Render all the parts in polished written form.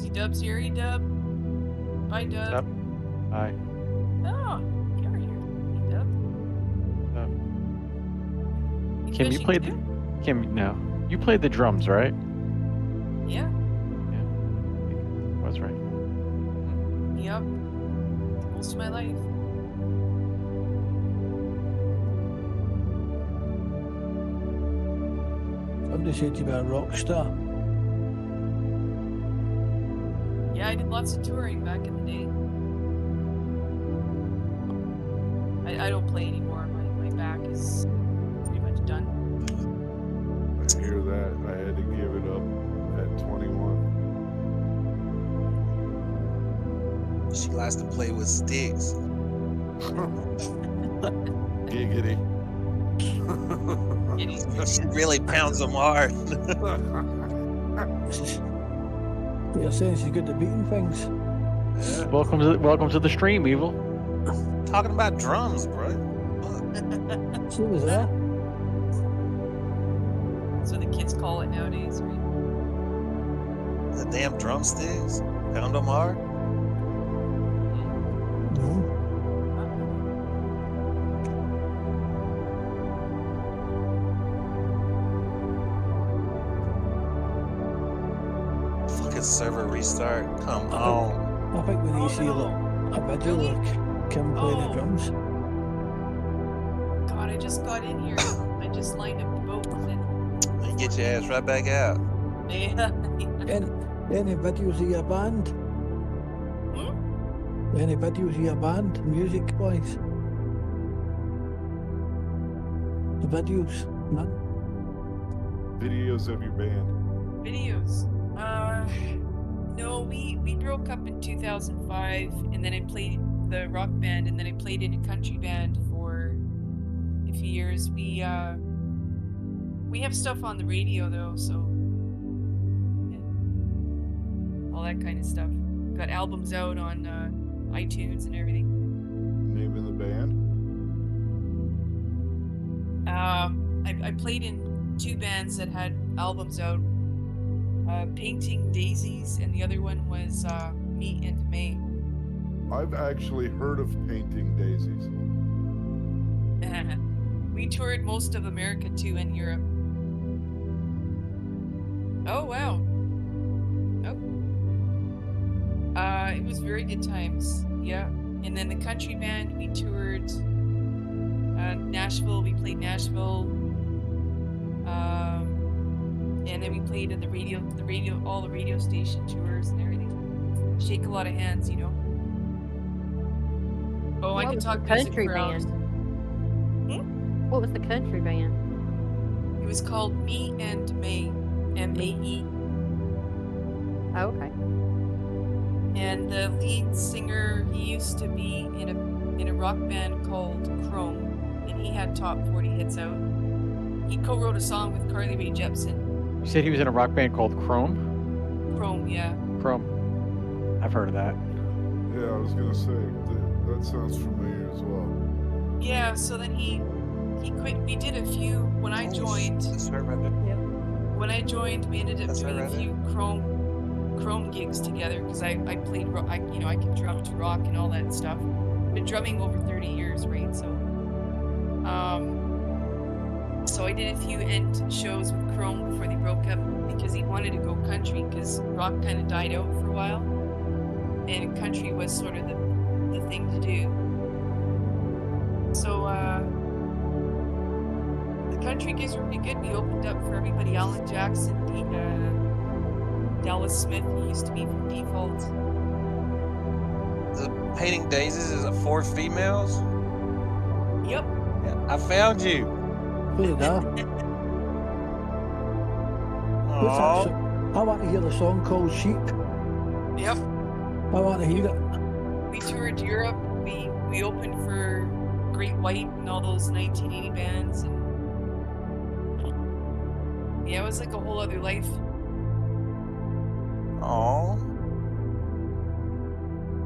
Dub's here. Hey, Dub. Bye, Dub. Dub. Hi. Oh, you're here. Hey, Dub. Kim, you played. Kim, no. You played the drums, right? Yeah. Yeah. That's right. Yep. Most of my life. Somebody said you were a rock star. Yeah, I did lots of touring back in the day. I don't play anymore. My back is pretty much done. I hear that. I had to give it up at 21. She likes to play with sticks. Giggity. She really pounds them hard. You're saying she's good at beating things. Yeah. Welcome to the stream, Evil. Talking about drums, bro. She was there. So the kids call it nowadays, right? The damn drumsticks. Pound them hard. No. Fucking server restart. Come on. I think we need to see a video of Kim playing the drums. God, I just got in here. I just lined up the boat and And get your ass right back out. yeah. Any videos of your band? Any videos of your band, music wise? The videos? None? Videos of your band. Videos. No, we broke up in 2005, and then I played the rock band, and then I played in a country band for a few years. We have stuff on the radio though, so yeah. All that kind of stuff. Got albums out on iTunes and everything. Name of the band? I played in two bands that had albums out. Painting Daisies, and the other one was Me and May. I've actually heard of Painting Daisies. We toured most of America too, and Europe. Oh wow. Oh. It was very good times. Yeah. And then the country band, we toured Nashville. We played Nashville. And then we played at the radio, all the radio station tours and everything. Shake a lot of hands, you know. Oh, I can talk music country for hours. band. What was the country band? It was called Me and May, M-A-E. Oh, okay. And the lead singer, he used to be in a rock band called Chrome, and he had top 40 hits out. He co-wrote a song with Carly Rae Jepsen. You said he was in a rock band called Chrome? Chrome, yeah. Chrome. I've heard of that. Yeah, I was gonna say that sounds familiar as well. Yeah, so then he quit. We did a few when I joined. That's right right there. When I joined, we ended up That's doing right, a right few Chrome gigs together because I played I can drum to rock and all that stuff. Been drumming over 30 years, right? So I did a few end shows with Chrome before they broke up because he wanted to go country because rock kind of died out for a while, and country was sort of the thing to do. So the country gigs were pretty good. We opened up for everybody: Alan Jackson, Dallas Smith, who used to be from Default. The Painting Daisies is it 4 females? Yep. Yeah, I found you. Who's that? What's that Aw. song? I want to hear the song called Sheep. Yep. I want to hear it. We toured Europe. We opened for Great White and all those 1980 bands, and yeah, it was like a whole other life. Aw.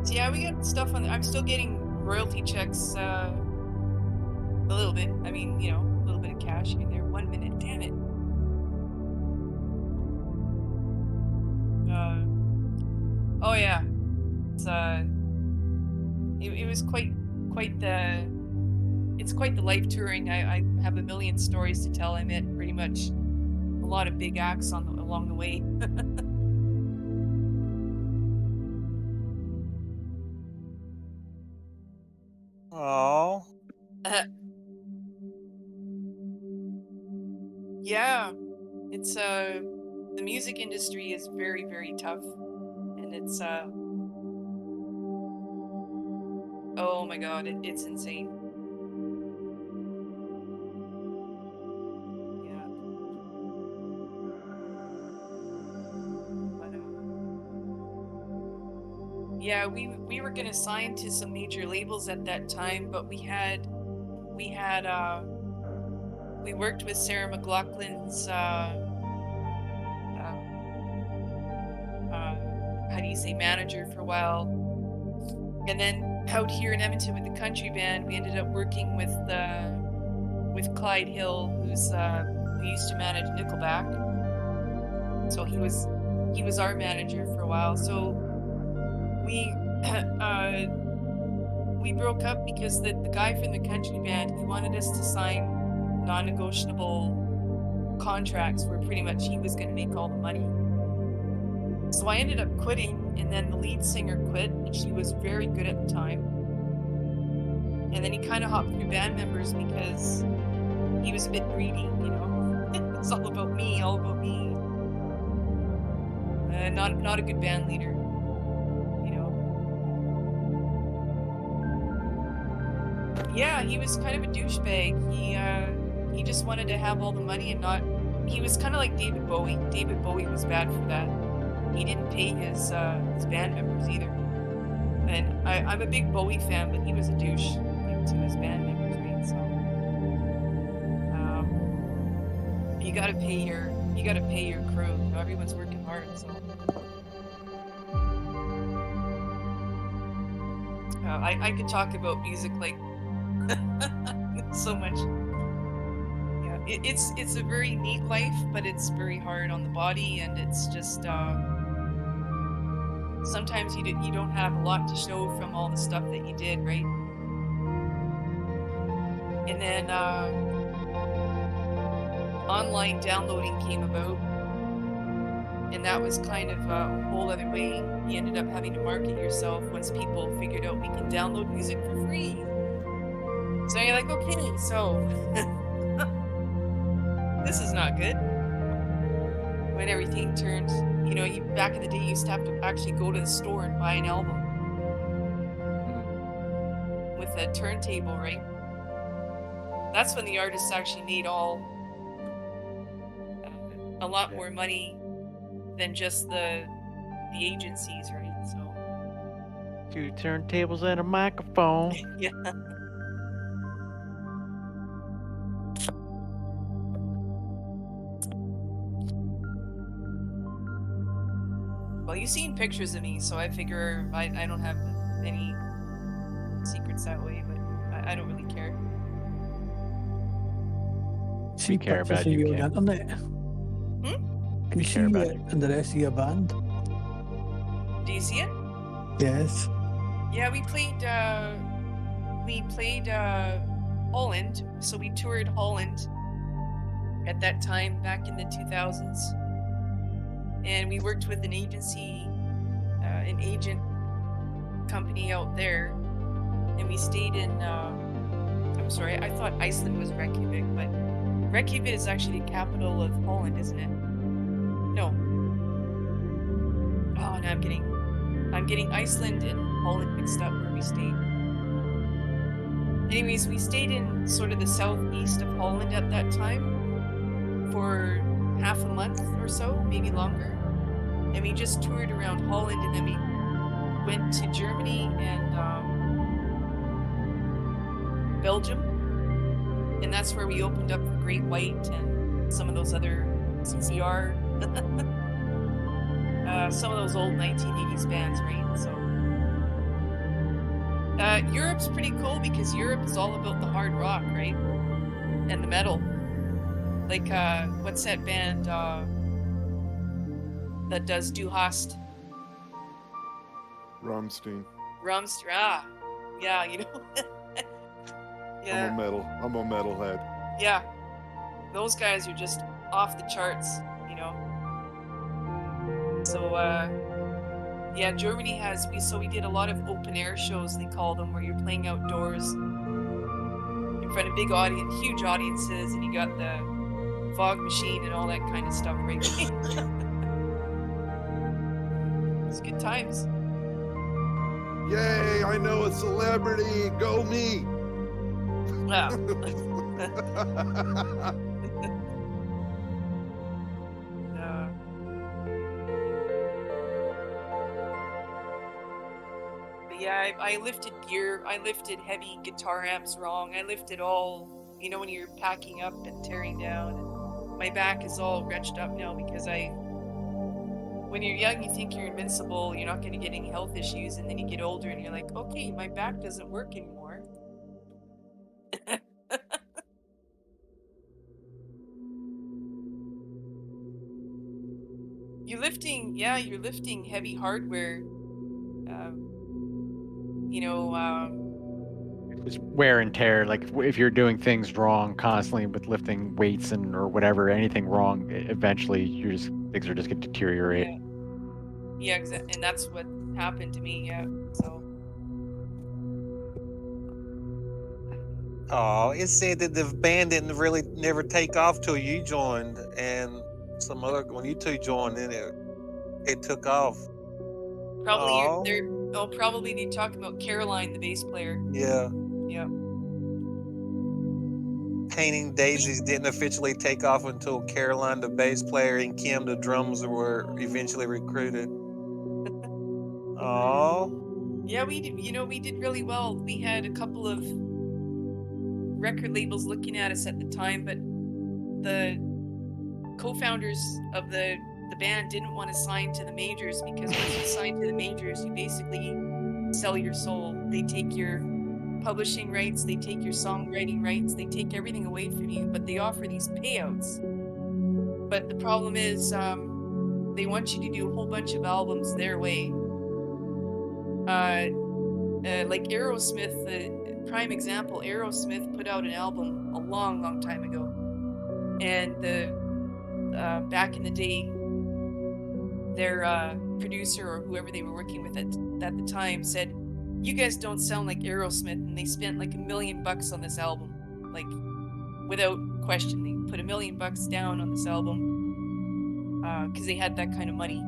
So yeah, we got stuff on. I'm still getting royalty checks. A little bit. I mean, you know, a little bit of cash in there. 1 minute. Damn it. Oh yeah, it's it was quite the it's quite the life touring. I have a million stories to tell. I met pretty much a lot of big acts along the way. Oh, Yeah, it's the music industry is very, very tough, and it's oh my god, it's insane. Yeah, but yeah, we were gonna sign to some major labels at that time, but we had we worked with Sarah McLachlan's how do you say, manager for a while, and then out here in Edmonton with the country band, we ended up working with Clyde Hill, who used to manage Nickelback. So he was our manager for a while. So we we broke up because the guy from the country band, he wanted us to sign non-negotiable contracts where pretty much he was going to make all the money. So I ended up quitting, and then the lead singer quit, and she was very good at the time. And then he kind of hopped through band members because he was a bit greedy, you know. It's all about me, all about me. Not a good band leader, you know. Yeah, he was kind of a douchebag. He just wanted to have all the money and not. He was kind of like David Bowie. David Bowie was bad for that. He didn't pay his band members either. And I'm a big Bowie fan, but he was a douche to his band members, right? So you gotta pay your crew. You know, everyone's working hard, so I could talk about music like so much. Yeah, it's a very neat life, but it's very hard on the body, and it's just sometimes you don't have a lot to show from all the stuff that you did, right? And then online downloading came about, and that was kind of a whole other way. You ended up having to market yourself once people figured out we can download music for free. So you're like, okay, so this is not good. When everything turned, you know, back in the day, you used to have to actually go to the store and buy an album with a turntable, right? That's when the artists actually made a lot more money than just the agencies, right? So 2 turntables and a microphone. yeah. Well, you've seen pictures of me, so I figure I don't have any secrets that way, but I don't really care. See care pictures about of you, you on the Kim. internet. Can you see care about it you. and the rest of your band? Do you see it? Yes. Yeah, we played Holland, so we toured Holland at that time back in the 2000s, and we worked with an agency, an agent company out there, and we stayed in I'm sorry, I thought Iceland was Reykjavik, but Reykjavik is actually the capital of Holland, isn't it? No. Oh, no, I'm getting Iceland and Holland mixed up where we stayed. Anyways, we stayed in sort of the southeast of Holland at that time for half a month or so, maybe longer. And we just toured around Holland, and then we went to Germany and Belgium. And that's where we opened up for Great White and some of those other CCR, some of those old 1980s bands, right? So Europe's pretty cool because Europe is all about the hard rock, right? And the metal. Like, what's that band that does Du Hast? Rammstein. Rumster. Ah, yeah, you know. Yeah, I'm a metalhead. yeah. Those guys are just off the charts, you know. So, yeah, Germany has we did a lot of open air shows, they call them, where you're playing outdoors in front of big audience, huge audiences, and you got the fog machine and all that kind of stuff, right? It's good times. Yay! I know a celebrity. Go me. Wow. Uh, but yeah, I lifted gear. I lifted heavy guitar amps wrong. I lifted all, you know, when you're packing up and tearing down. And my back is all wretched up now because when you're young, you think you're invincible. You're not going to get any health issues. And then you get older and you're like, okay, my back doesn't work anymore. You're lifting heavy hardware. You know, Just wear and tear. Like if you're doing things wrong constantly with lifting weights and or whatever, anything wrong, eventually things are just going to deteriorate. yeah, exactly, and that's what happened to me. Yeah, so Oh, it said that the band didn't really never take off till you joined, and some other when you two joined, then it took off. probably Oh, probably they talk about Caroline, the bass player. yeah. Yeah, Painting Daisies didn't officially take off until Caroline, the bass player, and Kim, the drums, were eventually recruited. Oh, yeah, we did. You know, we did really well. We had a couple of record labels looking at us at the time, but the co-founders of the band didn't want to sign to the majors because once you sign to the majors, you basically sell your soul. They take your publishing rights, they take your songwriting rights, they take everything away from you, but they offer these payouts. But the problem is, they want you to do a whole bunch of albums their way. Like Aerosmith, prime example, Aerosmith put out an album a long time ago, and back in the day, their producer or whoever they were working with at the time said, "You guys don't sound like Aerosmith," and they spent like $1 million on this album, like without question. They put $1 million down on this album because they had that kind of money,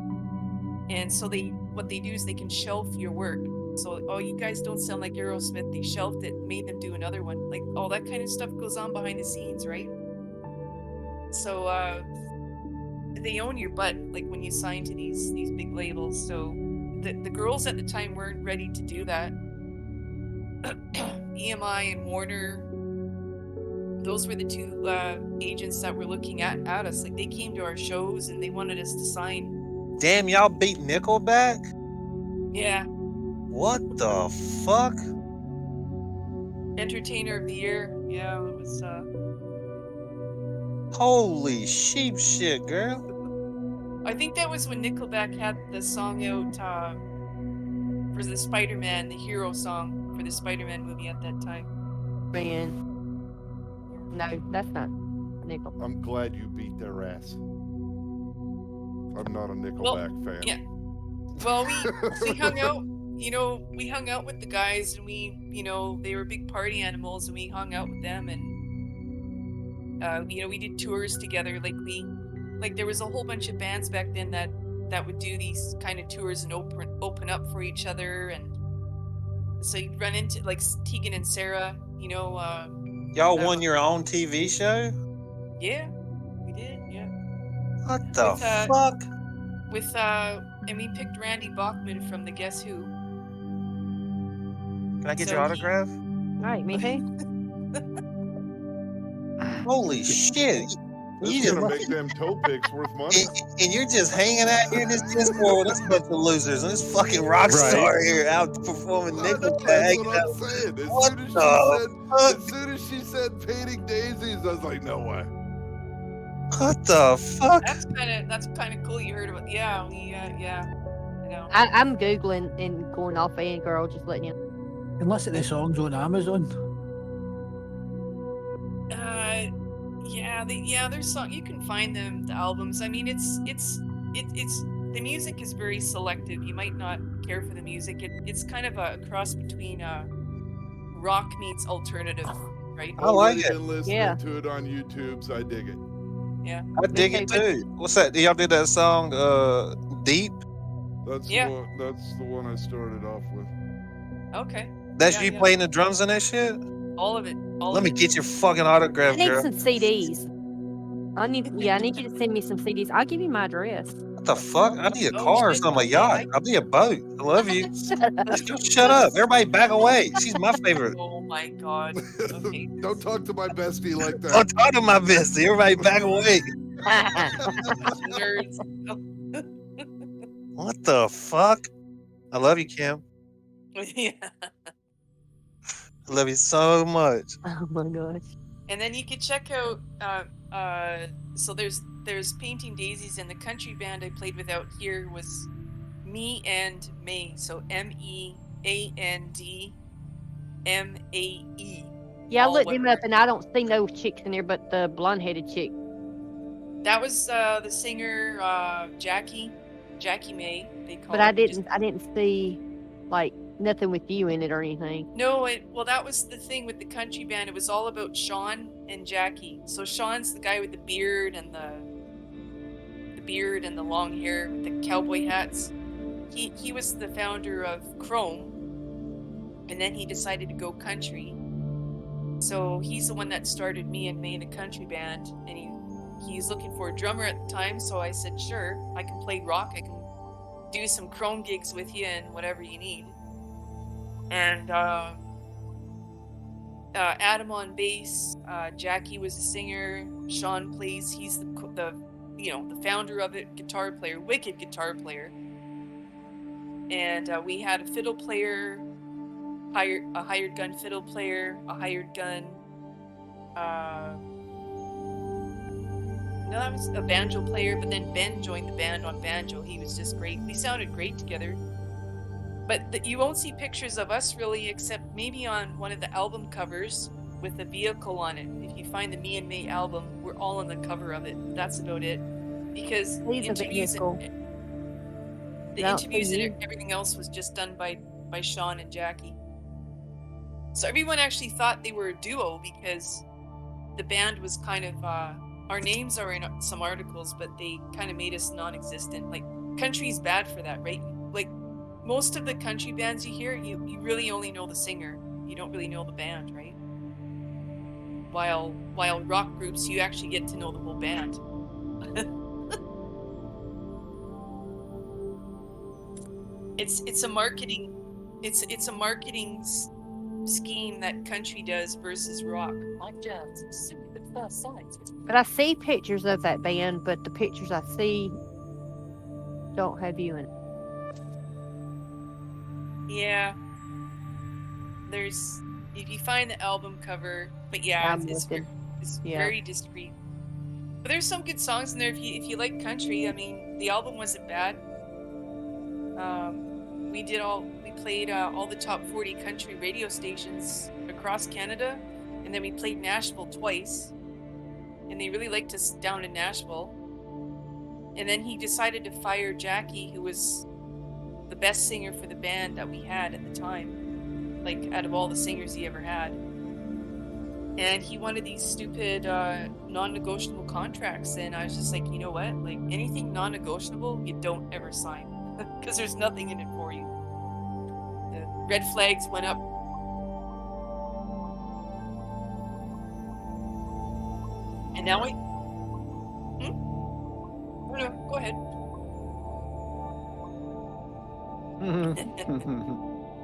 and so what they do is they can shelf your work. So, oh, you guys don't sound like Aerosmith. They shelved it, made them do another one. Like all that kind of stuff goes on behind the scenes, right? So they own your butt, like when you sign to these big labels. So the girls at the time weren't ready to do that. EMI and Warner, those were the two agents that were looking at us. Like they came to our shows and they wanted us to sign. damn! Y'all beat Nickelback? Yeah. What the fuck? Entertainer of the Year. Yeah, it was. Holy sheep shit, girl! I think that was when Nickelback had the song out for the Spider-Man, the hero song for the Spider-Man movie at that time. Man. No, that's not Nickel. I'm glad you beat their ass. I'm not a Nickelback fan. Yeah. Well, we hung out. You know, we hung out with the guys, and they were big party animals, and we hung out with them, and we did tours together. Like there was a whole bunch of bands back then that would do these kind of tours and open up for each other, and so you'd run into like Tegan and Sarah. Y'all won your own TV show? Yeah, we did. Yeah. What the fuck? And we picked Randy Bachman from the Guess Who. Can I get your autograph? All right, me too. Holy shit! This You is gonna just make them toe picks worth money. and you're just hanging out here in this Discord with this bunch of losers and this fucking rock star here out performing Nickelback. That's what I'm saying. What As soon as she said painting daisies, I was like, no way. What the fuck? That's kind of cool. You heard about? Yeah, No. I'm googling and going off Fangirl, just letting you. You can listen to the songs on Amazon. Yeah, there's song. You can find them, the albums. I mean, it's the music is very selective. You might not care for the music. It's kind of a cross between rock meets alternative, right? I like Already it. been listening Yeah. to it on YouTube, so I dig it. Yeah. I dig it too. What's that? Y'all did that song, Deep? That's Yeah. that's the one I started off with. Okay. That's Yeah, you yeah. playing the drums and that shit? All of it. All Let of me it. get your fucking I autograph, need girl. some CDs. I need you to send me some CDs. I'll give you my address. What the fuck? I need a Oh, car or shit. something, a Okay, yacht. I'll be a boat. I love you. Shut up. Everybody back away. She's my favorite. Oh my god. Okay. Don't talk to my bestie like Don't that. talk to my bestie. Everybody back away. Nerds. What the fuck? I love you, Kim. Yeah. I love you so much. Oh my gosh. And then you could check out so there's Painting Daisies, and the country band I played with out here was Me and May. So MEANDMAE. Yeah, I All looked one them up word. and I don't see no chicks in there but the blonde headed chick. That was the singer Jackie May, they call But I her. didn't see like nothing with you in it or anything. No, well, that was the thing with the country band. It was all about Sean and Jackie. So Sean's the guy with the beard and the long hair with the cowboy hats. He was the founder of Chrome, and then he decided to go country. So he's the one that started me and May in a country band, and he's looking for a drummer at the time. So I said, sure, I can play rock. I can do some Chrome gigs with you and whatever you need. And Adam on bass, Jackie was a singer, Sean plays. He's the founder of it, guitar player, wicked guitar player. And we had a fiddle player, a hired gun fiddle player, a hired gun. No, that was a banjo player. But then Ben joined the band on banjo. He was just great. We sounded great together. But you won't see pictures of us really, except maybe on one of the album covers with a vehicle on it. If you find the Me and May album, we're all on the cover of it. That's about it. Because He's a interviews vehicle. the No, interviews and you. everything else was just done by Sean and Jackie. So everyone actually thought they were a duo because the band was kind of our names are in some articles, but they kind of made us non-existent. Like, country's bad for that, right? Like, most of the country bands you hear, you really only know the singer. You don't really know the band, right? While rock groups, you actually get to know the whole band. It's a marketing scheme that country does versus rock. Like jazz, simply the first sight. But I see pictures of that band, but the pictures I see don't have you in it. Yeah. There's if you find the album cover, but yeah, I'm it's looking. Yeah. very discreet. But there's some good songs in there if you like country. I mean, the album wasn't bad. We played all the top 40 country radio stations across Canada, and then we played Nashville twice, and they really liked us down in Nashville. And then he decided to fire Jackie, who was the best singer for the band that we had at the time, like out of all the singers he ever had. And he wanted these stupid non-negotiable contracts, and I was just like, you know what, like, anything non-negotiable you don't ever sign, because there's nothing in it for you. The red flags went up. And now I Oh, no, go ahead.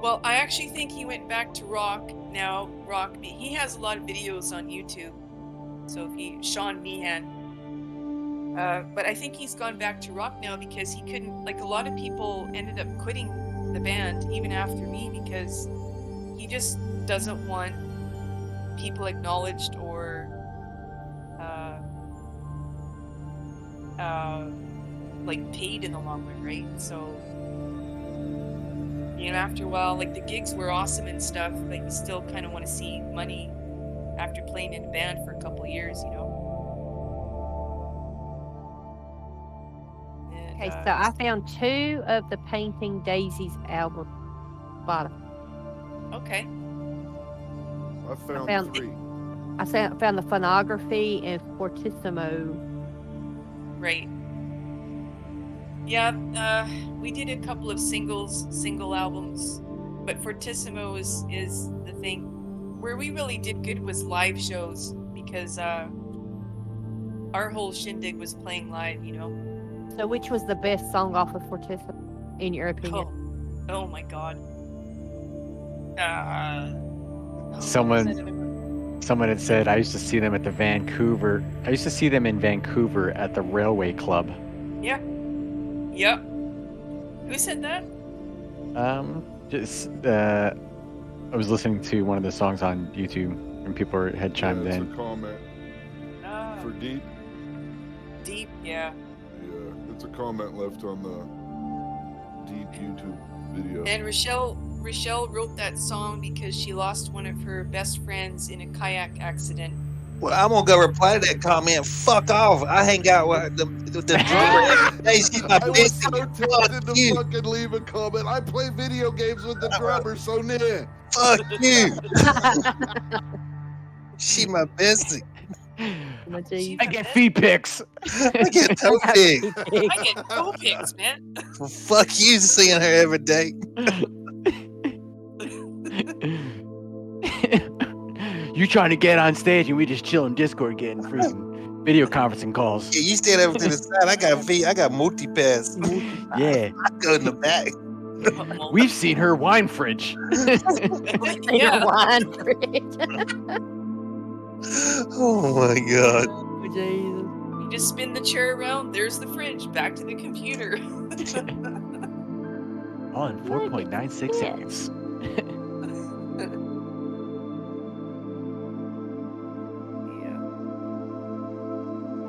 Well, I actually think he went back to rock now. He has a lot of videos on YouTube. So Sean Meehan. But I think he's gone back to rock now because he couldn't. Like, a lot of people ended up quitting the band even after me because he just doesn't want people acknowledged or like paid in the long run, right? So You know, after a while, like the gigs were awesome and stuff, but you still kind of want to see money after playing in a band for a couple of years, you know. And, Okay, so I found 2 of the Painting Daisies album bottom. okay. I found found- 3. I found the Phonography and Fortissimo. Right. Yeah, we did a couple of single albums, but Fortissimo is the thing. Where we really did good was live shows, because our whole shindig was playing live, you know. So which was the best song off of Fortissimo, in your opinion? Oh my God. Someone had said I used to see them in Vancouver at the Railway Club. Yeah. Yep. Who said that? I was listening to one of the songs on YouTube, and people had chimed It's in. a comment for Deep. Deep, yeah. Yeah, it's a comment left on the Deep YouTube video. And Rochelle wrote that song because she lost one of her best friends in a kayak accident. Well, I'm gonna go reply to that comment. Fuck off! I hang out with the drummer. Hey, she's my I was bitch. so tempted to you. fucking leave a comment. I play video games with the drummer, so near. Fuck you. She my bestie. My geez. I get feed pics. I get toe pig. I get toe pics, man. Well, fuck you, seeing her every day. You trying to get on stage and we just chill in Discord getting freaking video conferencing calls. Yeah, you stand over to the side. I got multi-pass. Yeah. I go in the back. We've seen her wine fridge. Yeah. Wine fridge. Oh my god. Oh, Jesus. You just spin the chair around, there's the fridge, back to the computer. All in 4.96 seconds.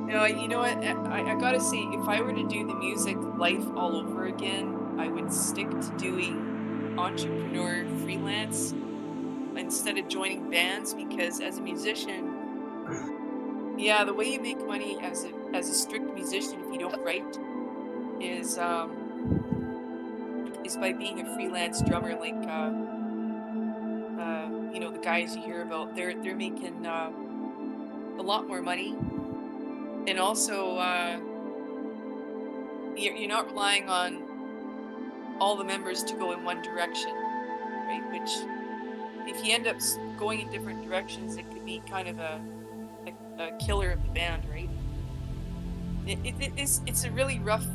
No, you know what? I gotta say, if I were to do the music life all over again, I would stick to doing entrepreneur freelance instead of joining bands, because as a musician, yeah, the way you make money as a strict musician, if you don't write, is by being a freelance drummer, like you know, the guys you hear about. They're making a lot more money. And also, you're not relying on all the members to go in one direction, right? Which, if you end up going in different directions, it could be kind of a killer of the band, right? It's a really rough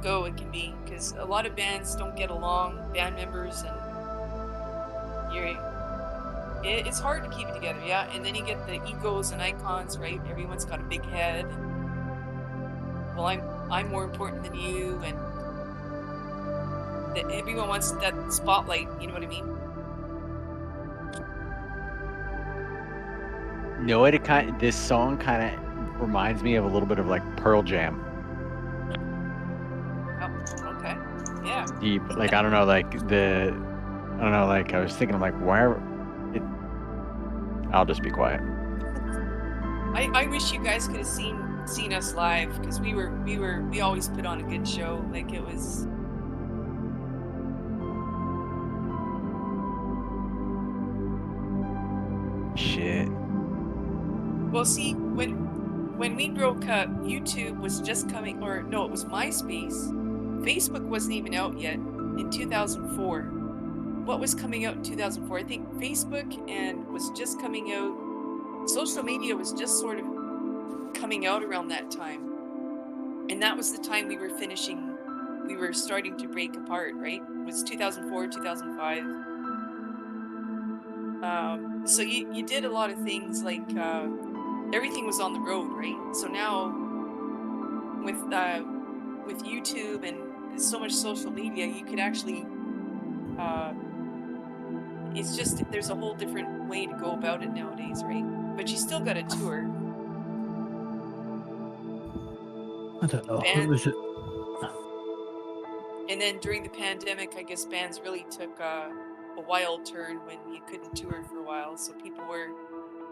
go it can be, because a lot of bands don't get along, band members, and it's hard to keep it together, yeah. And then you get the egos and icons, right? Everyone's got a big head. Well, I'm more important than you, and everyone wants that spotlight. You know what I mean? You know what? This song kind of reminds me of a little bit of like Pearl Jam. Oh, okay, yeah. Deep, like I don't know, like I was thinking, like I'll just be quiet. I wish you guys could have seen us live, because we always put on a good show. Like, it was. Shit. Well, see, when we broke up, YouTube was just coming, or no, it was MySpace. Facebook wasn't even out yet in 2004. What was coming out in 2004? I think Facebook was just coming out. Social media was just sort of coming out around that time. And that was the time we were starting to break apart, right? It was 2004, 2005. So you did a lot of things, like everything was on the road, right? So now with YouTube and so much social media, you could actually it's just, there's a whole different way to go about it nowadays, right? But you still got to tour. I don't know. Band. Was it? And then during the pandemic, I guess bands really took a wild turn when you couldn't tour for a while. So people were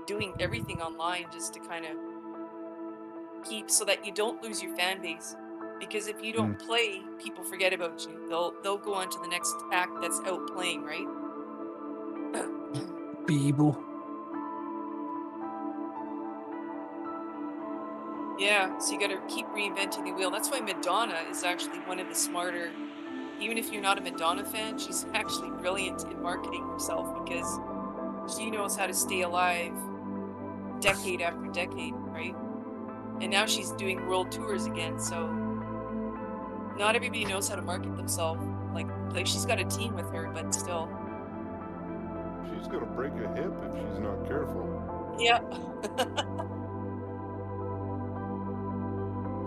doing everything online just to kind of keep so that you don't lose your fan base. Because if you don't play, people forget about you. They'll go on to the next act that's out playing, right? Beeble. Yeah, so you got to keep reinventing the wheel. That's why Madonna is actually one of the smarter. Even if you're not a Madonna fan, she's actually brilliant in marketing herself because she knows how to stay alive decade after decade, right? And now she's doing world tours again, so not everybody knows how to market themselves. Like she's got a team with her, but still. She's gonna break a hip if she's not careful. Yeah.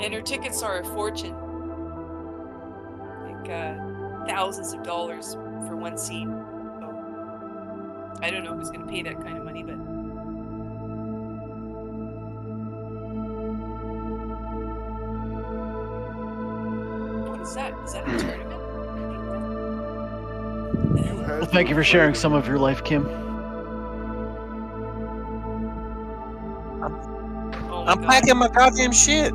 And her tickets are a fortune. Like thousands of dollars for one seat. So I don't know who's gonna pay that kind of money, but what is that? Is that a tournament? You had Well, to thank you for have sharing played some of your life, Kim. Oh my I'm God. packing my goddamn shit.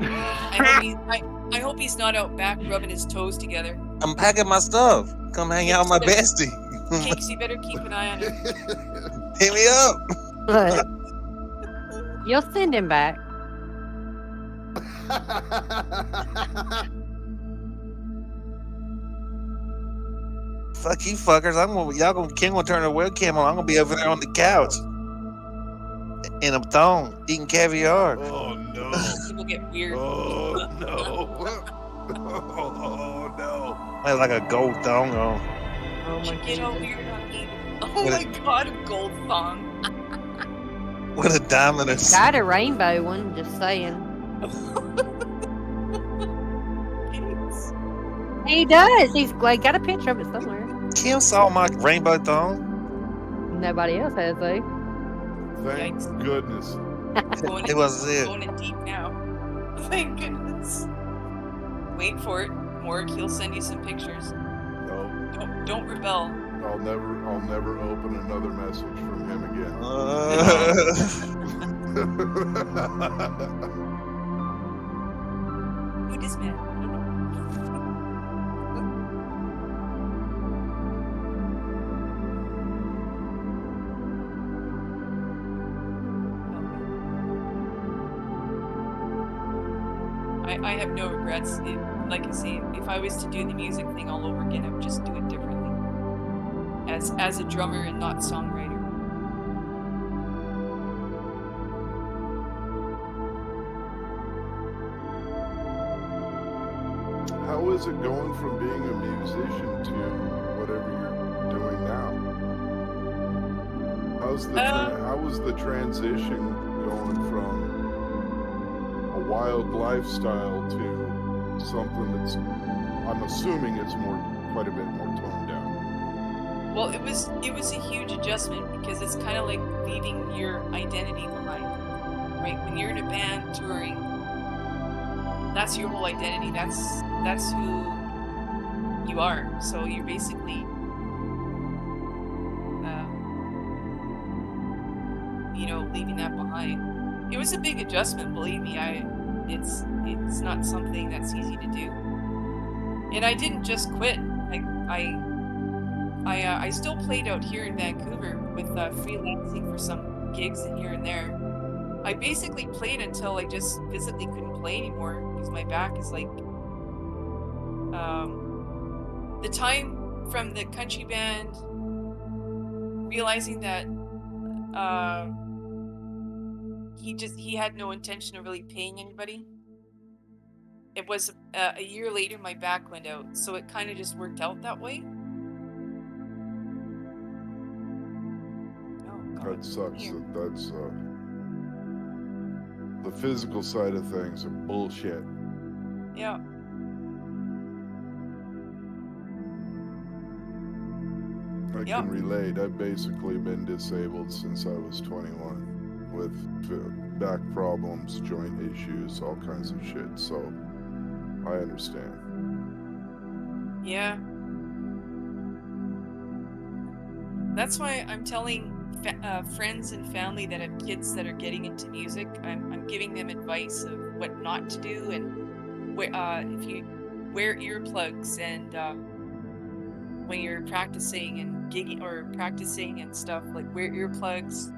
I hope he's not out back rubbing his toes together. I'm packing my stuff. Come hang out with my bestie. Kinks, you better keep an eye on him. Hit me up. But you'll send him back. Fuck you fuckers. Ken gonna turn the webcam on. I'm gonna be over there on the couch. In a thong, eating caviar. Oh no. People get weird. Oh no. Oh no. I have like a gold thong on. Oh my Get all Jesus. weird on me. Oh my God, a gold thong. With a diamond. Got a rainbow one, just saying. Kinks. He does. He's like got a picture of it somewhere. Kim saw my rainbow thong. Nobody else has though. Thank Yikes. goodness. Going It was it. Going in deep now. Thank goodness. Wait for it, Morg. He'll send you some pictures. No. Don't rebel. I'll never open another message from him again. Who this man? I don't know. I have no regrets. Like I say, if I was to do the music thing all over again, I would just do it differently. As a drummer and not songwriter. How is it going from being a musician to whatever you're doing now? How was the transition going from a wild lifestyle to something that's, I'm assuming it's quite a bit more toned down? Well, it was a huge adjustment because it's kind of like leaving your identity behind, right? When you're in a band touring, that's your whole identity. That's who you are. So you're basically, leaving that behind. It was a big adjustment, believe me. It's not something that's easy to do. And I didn't just quit. I still played out here in Vancouver with freelancing for some gigs and here and there. I basically played until I just physically couldn't play anymore because my back is like. The time from the country band, realizing that he had no intention of really paying anybody. It was a year later my back went out, so it kind of just worked out that way. That sucks. That's the physical side of things are bullshit. Yeah. I can relate. I've basically been disabled since I was 21 with back problems, joint issues, all kinds of shit. So I understand. Yeah. That's why I'm telling friends and family that have kids that are getting into music. I'm giving them advice of what not to do, and where if you wear earplugs and when you're practicing and gigging or practicing and stuff, like wear earplugs.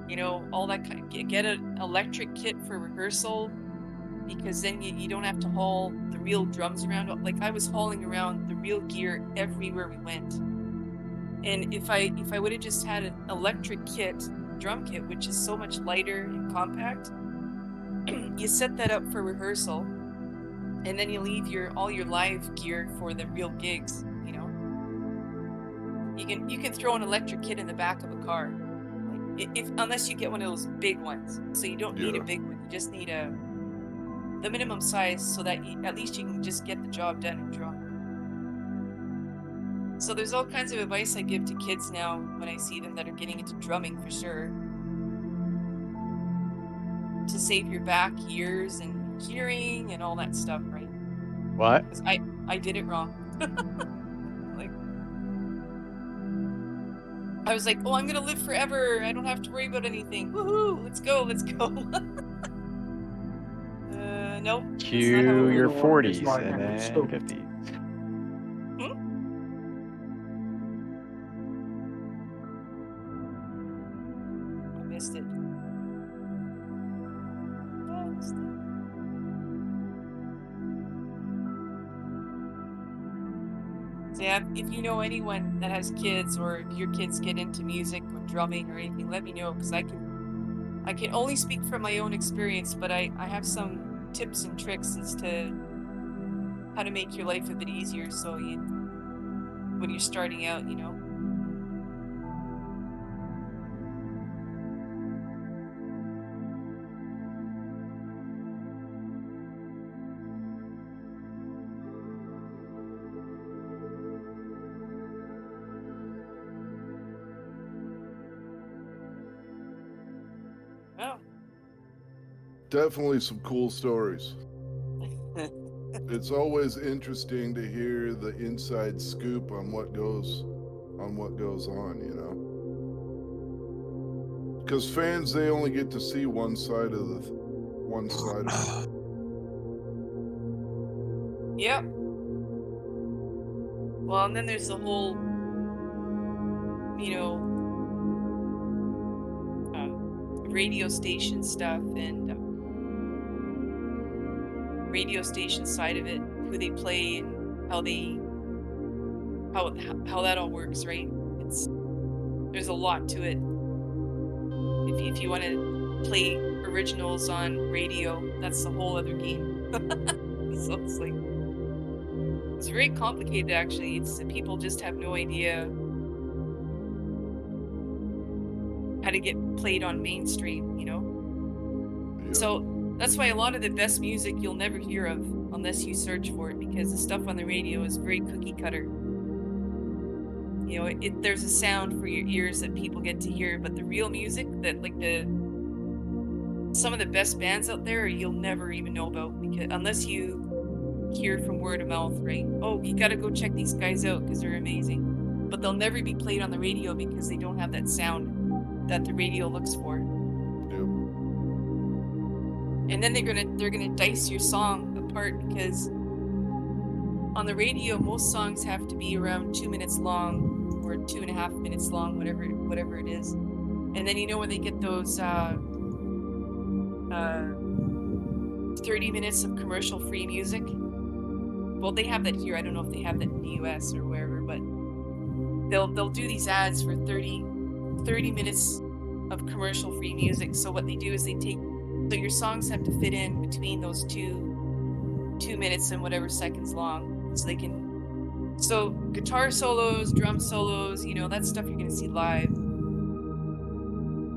You know, all that kind. Get an electric kit for rehearsal, because then you don't have to haul the real drums around. Like I was hauling around the real gear everywhere we went. And if I would have just had an electric kit, drum kit, which is so much lighter and compact, you set that up for rehearsal, and then you leave all your live gear for the real gigs. You know, you can throw an electric kit in the back of a car, like if unless you get one of those big ones. So you don't need a big one. You just need the minimum size, so that at least you can just get the job done and drum. So there's all kinds of advice I give to kids now when I see them that are getting into drumming, for sure. To save your back, ears, and hearing and all that stuff, right? What? Because I did it wrong. Like, I was like, oh, I'm gonna live forever. I don't have to worry about anything. Woohoo! Let's go, let's go. Nope. Cue your Everyone is 40s like and having then so- 50s. I missed it. So yeah, if you know anyone that has kids, or if your kids get into music or drumming or anything, let me know, because I can only speak from my own experience, but I have some tips and tricks as to how to make your life a bit easier, so when you're starting out, you know. Oh. Definitely some cool stories. It's always interesting to hear the inside scoop on what goes on, you know. Because fans, they only get to see one side of it. Yep. Well, and then there's the whole, you know, radio station stuff and radio station side of it, who they play and how that all works, right? There's a lot to it. If you want to play originals on radio, that's a whole other game. So it's like, it's very complicated, actually. People just have no idea how to get played on mainstream, you know? Yeah. So that's why a lot of the best music you'll never hear of unless you search for it, because the stuff on the radio is very cookie cutter. You know, there's a sound for your ears that people get to hear, but the real music, that like some of the best bands out there, you'll never even know about, because unless you hear from word of mouth, right? Oh, you gotta go check these guys out because they're amazing. But they'll never be played on the radio because they don't have that sound that the radio looks for. Yep. And then they're gonna dice your song apart, because on the radio most songs have to be around 2 minutes long or 2.5 minutes long, whatever it is. And then, you know, when they get those 30 minutes of commercial free music, well, they have that here. I don't know if they have that in the US or wherever, but they'll do these ads for 30 minutes of commercial free music. So what they do is so your songs have to fit in between those 2 minutes and whatever seconds long, so guitar solos, drum solos, you know, that stuff you're gonna see live.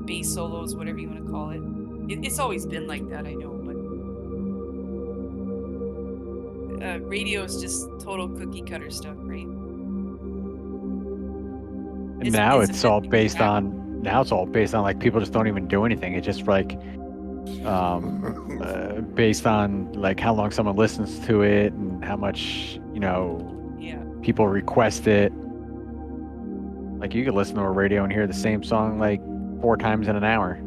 Bass solos, whatever you want to call it. It's always been like that, I know, but radio is just total cookie cutter stuff, right? And now it's all based on like people just don't even do anything. It's just like based on like how long someone listens to it and how much, Yeah. people request it. Like you could listen to a radio and hear the same song like 4 times in an hour.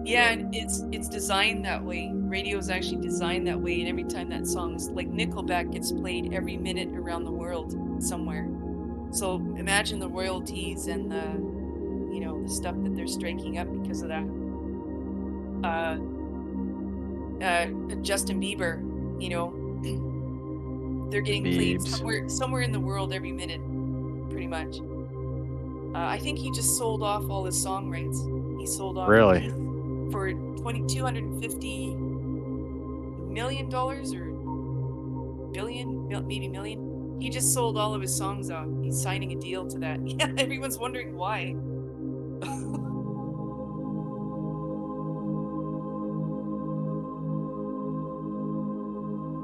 Yeah, and it's designed that way. Radio is actually designed that way, and every time that song's like Nickelback gets played every minute around the world somewhere. So imagine the royalties and the stuff that they're striking up because of that. Justin Bieber, they're getting played Biebs. somewhere in the world every minute, pretty much. I think he just sold off all his song rights. He sold off Really? for $250 million or billion, maybe million. He just sold all of his songs off. He's signing a deal to that. Yeah, everyone's wondering why.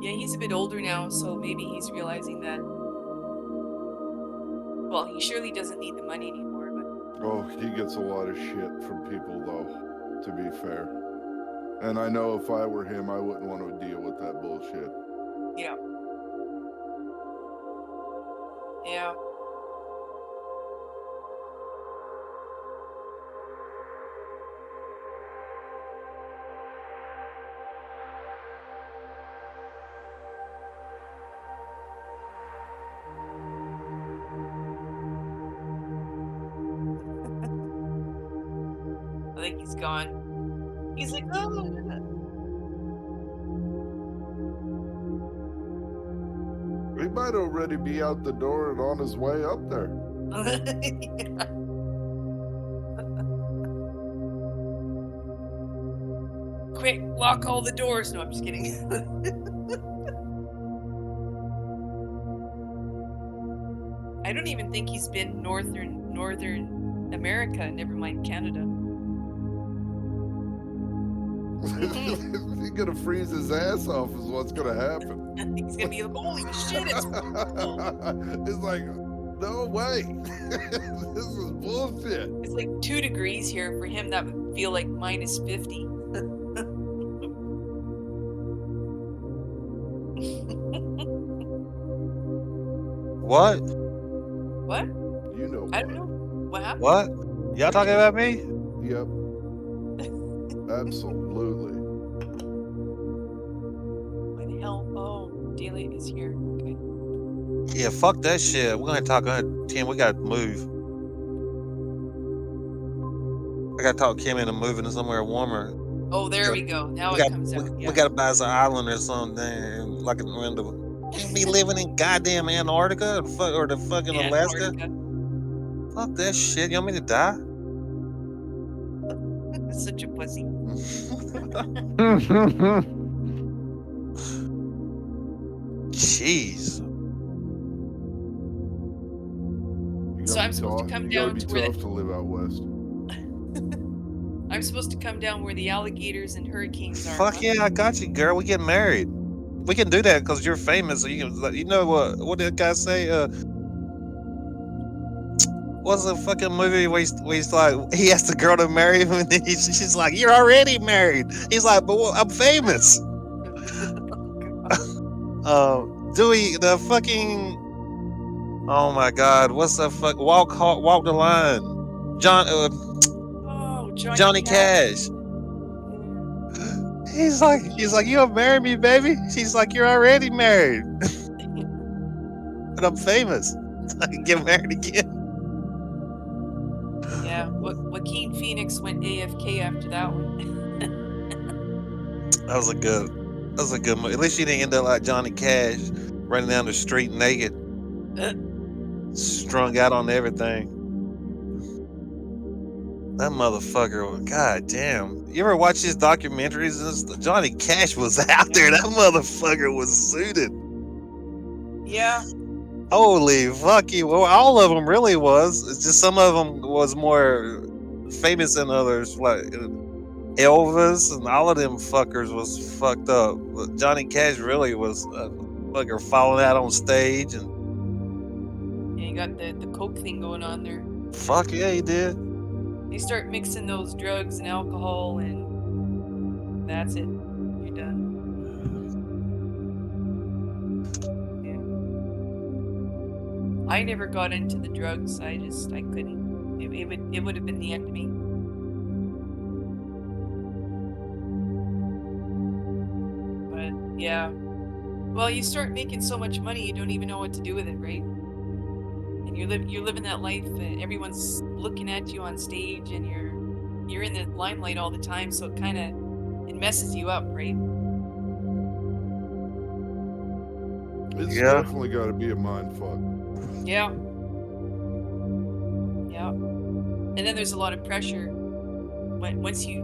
Yeah, he's a bit older now, so maybe he's realizing that. Well, he surely doesn't need the money anymore, but Oh, he gets a lot of shit from people, though, to be fair. And I know if I were him, I wouldn't want to deal with that bullshit. yeah. Yeah. I think he's gone. He's like, oh. He might already be out the door and on his way up there. Yeah. Quick, lock all the doors. No, I'm just kidding. I don't even think he's been northern America, never mind Canada. He's gonna freeze his ass off is what's gonna happen. He's gonna be like, holy shit, it's It's like, no way. This is bullshit. It's like 2 degrees here. For him, that would feel like minus 50. What? What? You know I don't know. What happened? What? Y'all talking about me? Yep. Absolutely. Why the hell? Oh, Daylight is here. Okay. Yeah, fuck that shit. We're gonna talk. Tim, we gotta move. I gotta talk Kim into moving to somewhere warmer. Oh, there we go. Now We it got, comes out. we Yeah. gotta buy us an island or something, like in Randall. Can't be living in goddamn Antarctica or the fucking Alaska. Antarctica. Fuck that shit. You want me to die? Such a pussy. Jeez. So I'm supposed to come down to where tough to live out west. I'm supposed to come down where the alligators and hurricanes are. Fuck huh? yeah, I got you, girl. We get married. We can do that because you're famous. So you can, you know what did that guy say? What's the fucking movie where he's like, he asked the girl to marry him and then she's like, you're already married. He's like, but I'm famous. Dewey, the fucking, oh my God, what's the fuck? Walk the line. Oh, Johnny Cash. He's like, you'll marry me, baby. She's like, you're already married. But I'm famous. I can get married again. Yeah, Joaquin Phoenix went AFK after that one. That was a good movie. At least she didn't end up like Johnny Cash, running down the street naked, strung out on everything. That motherfucker, god damn. You ever watch his documentaries? Johnny Cash was out there. That motherfucker was suited. Yeah. Holy fuck you. Well, all of them really was. It's just some of them was more famous than others. Like Elvis and all of them fuckers was fucked up. But Johnny Cash really was a fucker falling out on stage and Yeah, you got the coke thing going on there. fuck yeah, he did. They start mixing those drugs and alcohol, and that's it. You're done. Yeah. I never got into the drugs. I couldn't. It would have been the end of me. But yeah. Well, you start making so much money, you don't even know what to do with it, right? And you're living that life. Everyone's looking at you on stage, and you're in the limelight all the time. So it messes you up, right? It's Yeah. definitely got to be a mind fuck. Yeah. Yeah. And then there's a lot of pressure once you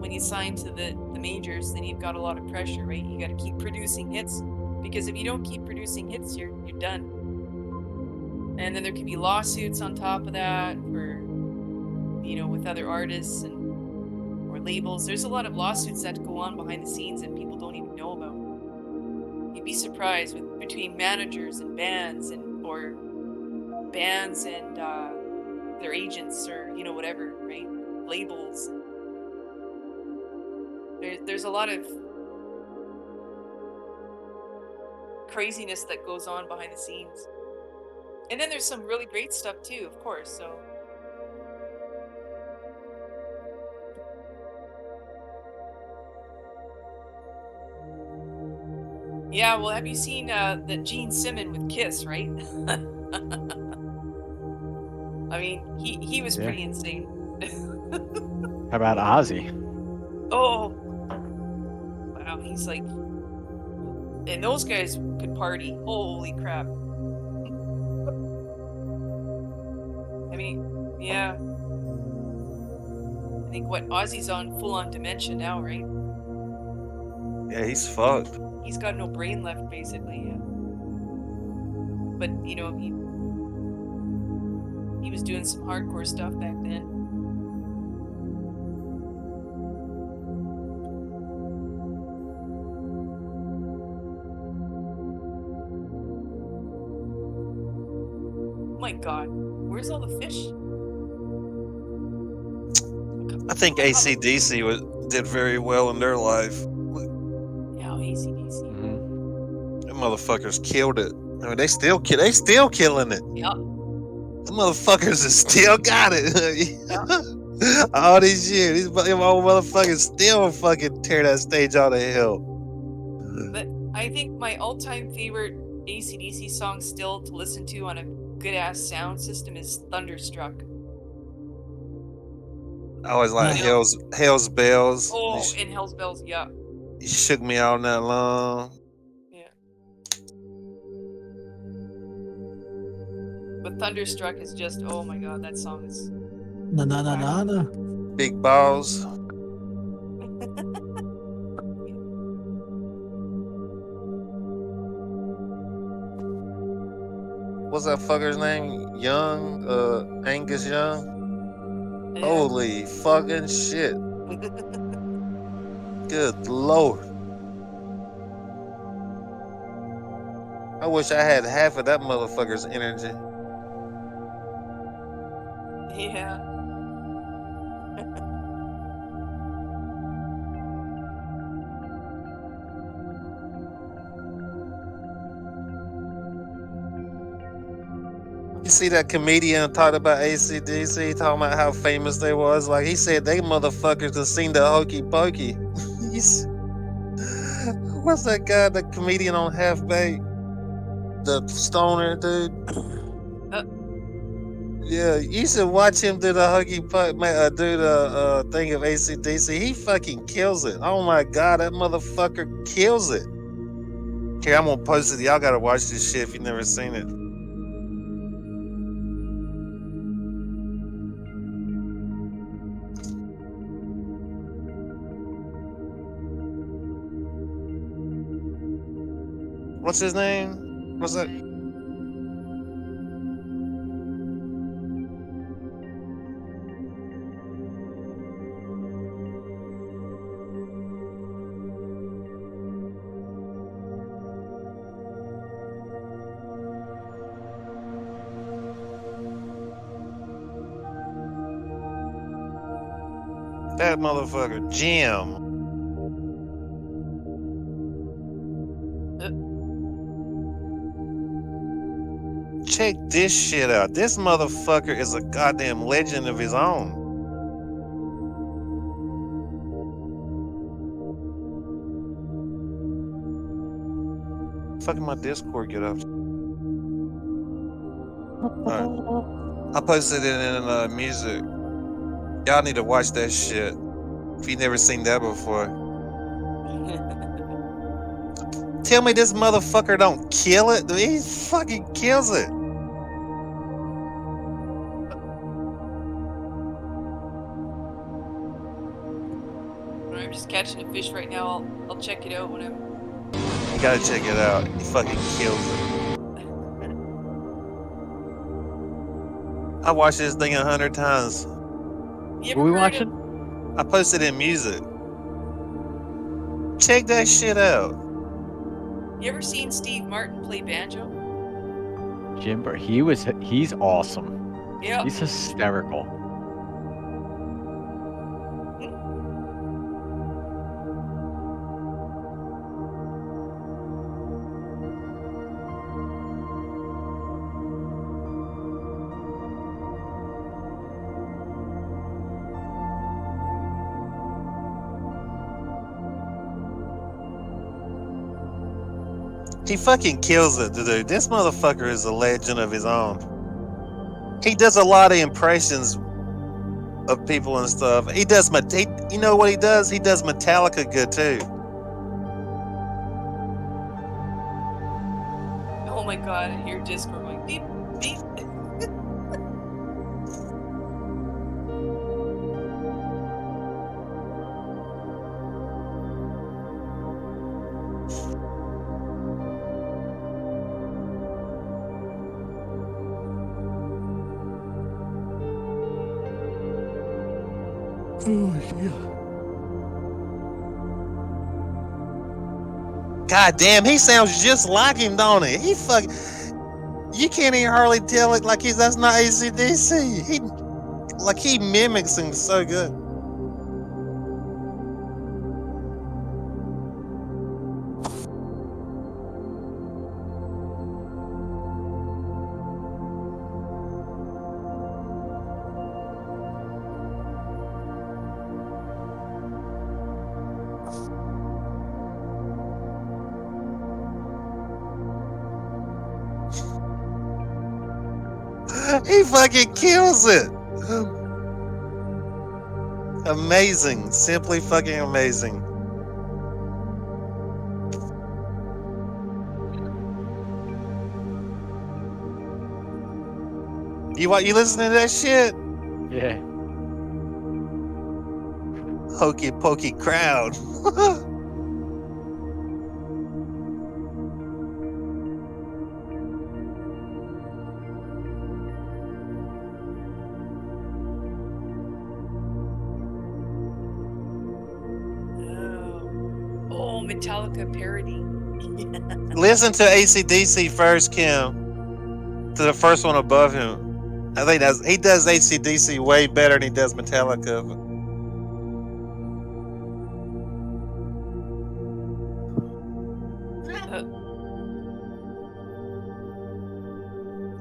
when you sign to the majors, then you've got a lot of pressure, right? You got to keep producing hits, because if you don't keep producing hits, you're done. And then there can be lawsuits on top of that for, with other artists or labels. There's a lot of lawsuits that go on behind the scenes that people don't even know about. You'd be surprised between managers and bands or bands and their agents, or whatever, right? Labels. There's a lot of craziness that goes on behind the scenes. And then there's some really great stuff too, of course. So yeah, well, have you seen the Gene Simmons with Kiss, right? I mean, he was Yeah. pretty insane. How about Ozzy? Oh, wow, he's like, and those guys could party. Holy crap! I mean, yeah. I think Ozzy's on full-on dementia now, right? Yeah, he's fucked. He's got no brain left, basically. Yeah. But he was doing some hardcore stuff back then. Oh my God, where's all the fish? I think AC/DC did very well in their life. Yeah, AC/DC. Mhm. Them motherfuckers killed it. I mean, they still killing it. Yeah. The motherfuckers is still got it. All these years, these old motherfuckers still fucking tear that stage out of hell. But I think my all-time favorite AC/DC song still to listen to on a good-ass sound system is Thunderstruck. I always like Yeah. Hell's Bells. Oh, and Hell's Bells, yeah. You shook me all night long. Yeah. But Thunderstruck is just, oh my God, that song is... Na na na na na. Big balls. What's that fucker's name? Young? Angus Young? Yeah. Holy fucking shit. Good Lord. I wish I had half of that motherfucker's energy. Yeah. You see that comedian talked about AC/DC, talking about how famous they was? Like, he said they motherfuckers have seen the Hokey Pokey. What's that guy, the comedian on Half Baked? The stoner dude? Yeah, you should watch him do the Hokey Pokey, do the thing of AC/DC. He fucking kills it. Oh my God, that motherfucker kills it. Here, I'm gonna post it. Y'all gotta watch this shit if you've never seen it. What's his name? What's that? That motherfucker, Jim. Check this shit out. This motherfucker is a goddamn legend of his own. Fucking my Discord get up. Alright. I posted it in music. Y'all need to watch that shit. If you never seen that before. Tell me this motherfucker don't kill it. He fucking kills it. When I'm just catching a fish right now, I'll check it out when I'm. You gotta check it out. He fucking kills it. I watched this thing 100 times. You ever What we heard watching? I posted in music. Check that shit out. You ever seen Steve Martin play banjo? Jimber, he's awesome. Yeah. He's hysterical. He fucking kills it, dude. This motherfucker is a legend of his own. He does a lot of impressions of people and stuff. He does, you know what he does? He does Metallica good too. Oh my god, I hear Discord going beep, beep. Oh, yeah. God damn, he sounds just like him, don't he? He fuck. You can't even hardly tell it like that's not AC/DC. He mimics him so good. He fucking kills it. Amazing. Simply fucking amazing. You listening to that shit? Yeah. Hokey pokey crowd. Oh, Metallica parody. Listen to AC/DC first, Kim. To the first one above him. I think he does AC/DC way better than he does Metallica.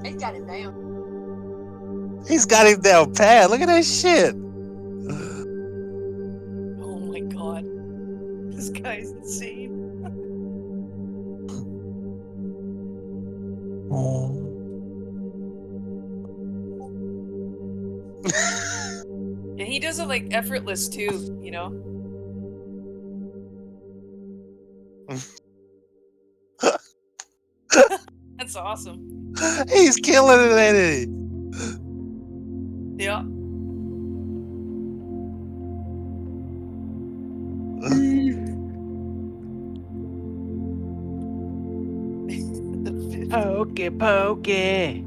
He's got it down. He's got him down pat. Look at that shit. Oh my god. This guy's insane. Oh. And he does it like effortless too, you know? That's awesome. He's killing it, ain't he? Yeah. Pokey pokey.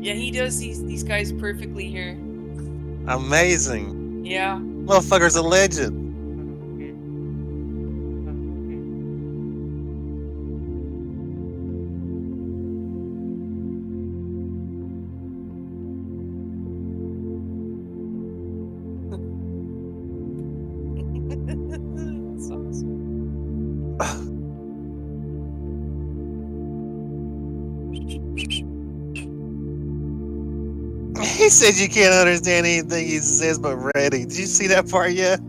Yeah, he does these guys perfectly here. Amazing. Yeah. Motherfucker's a legend. He said you can't understand anything he says but ready. Did you see that part yet?